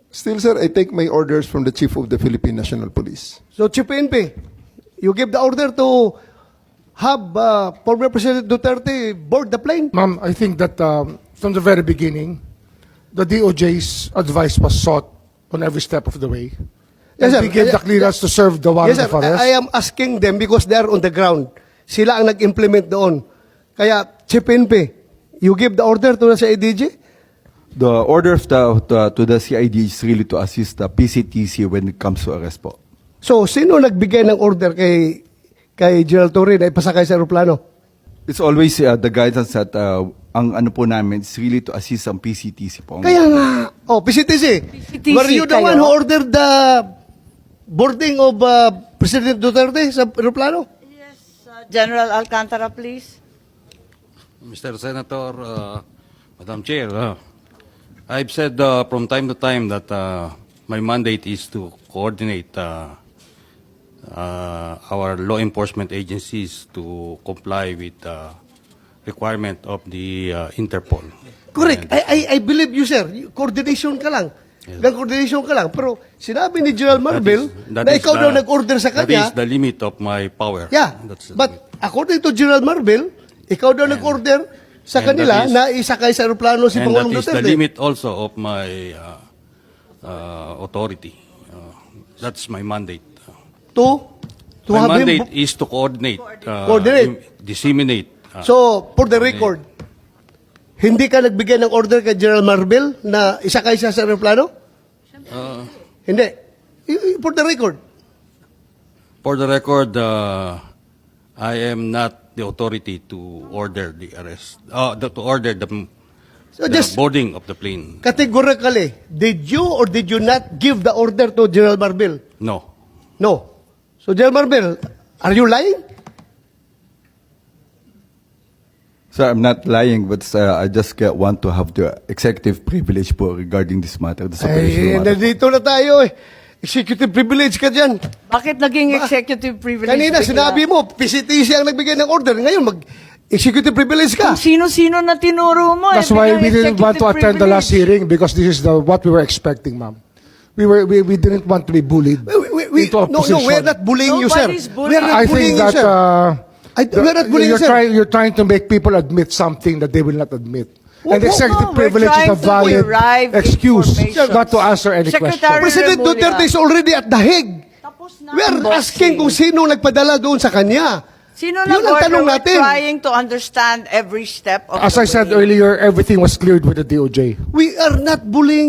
Still, sir, I take my orders from the Chief of the Philippine National Police. So, Chief PNP, you give the order to have former President Duterte board the plane? Ma'am, I think that from the very beginning, the DOJ's advice was sought on every step of the way. Yes, And sir. we gave the clearance to serve the warrant Yes, of sir. arrest. I am asking them because they are on the ground. Sila ang nag-implement doon. Kaya, Chief PNP, you give the order to sa ADG? The order of to the CID is really to assist the PCTC when it comes to arrest po. So, sino nagbigay ng order kay General Torre na ipasakay sa aeroplano? It's always the guidance that ang ano po namin is really to assist ang PCTC po. Kaya nga, PCTC. PCTC Were you the kayo? one who ordered the boarding of President Duterte sa aeroplano? Yes, General Alcantara, please. Mr. Senator, Madam Chair, I've said from time to time that my mandate is to coordinate our law enforcement agencies to comply with the requirement of the Interpol. Correct. And I believe you, sir. Coordination ka lang. Coordination ka lang. Pero sinabi ni General Marvel na ikaw daw nag-order sa That kanya. is the limit of my power. Yeah. But according to General Marvel, ikaw daw nag-order sa and kanila that is- na isakay sa aeroplano si And that Pangulong is the Duterte. limit also of my authority. That's my mandate. To My have him. mandate is to coordinate, Coordinate. disseminate. So, for the record, hindi ka nagbigay ng order kay General Marvel na isakay siya sa aeroplano? Hindi. For the record. For the record, I am not the authority to order the arrest, to order the So just boarding of the plane. categorically, did you or did you not give the order to General Marvel? No. No. So, General Marvel, are you lying? Sir, I'm not lying, but I just want to have the executive privilege po regarding this matter, this Ay, operational matter. nandito na tayo eh. Executive privilege ka dyan. Bakit naging executive privilege? Kanina, bigla? sinabi mo, PCTC ang nagbigay ng order. Ngayon, mag-executive privilege ka. Kung sino-sino na tinuro mo. That's why we didn't want to attend the last hearing because this is what we were expecting, ma'am. We didn't want to be bullied into a No, position. we're not bullying you, sir. Nobody's We're not I bullying think you, that sir. We're not bullying you, sir. you're trying to make people admit something that they will not admit. And executive we're privilege is a trying to valid derive excuse information. not to answer any Secretary question. President Remulla. Duterte is already at the Hague. Tapos na We are ang boxing. asking kung sino nagpadala doon sa kanya. Sino Yun ang nag-order? tanong We're natin. trying to understand every step of As the I said way. earlier, everything was cleared with the DOJ. We are not bullying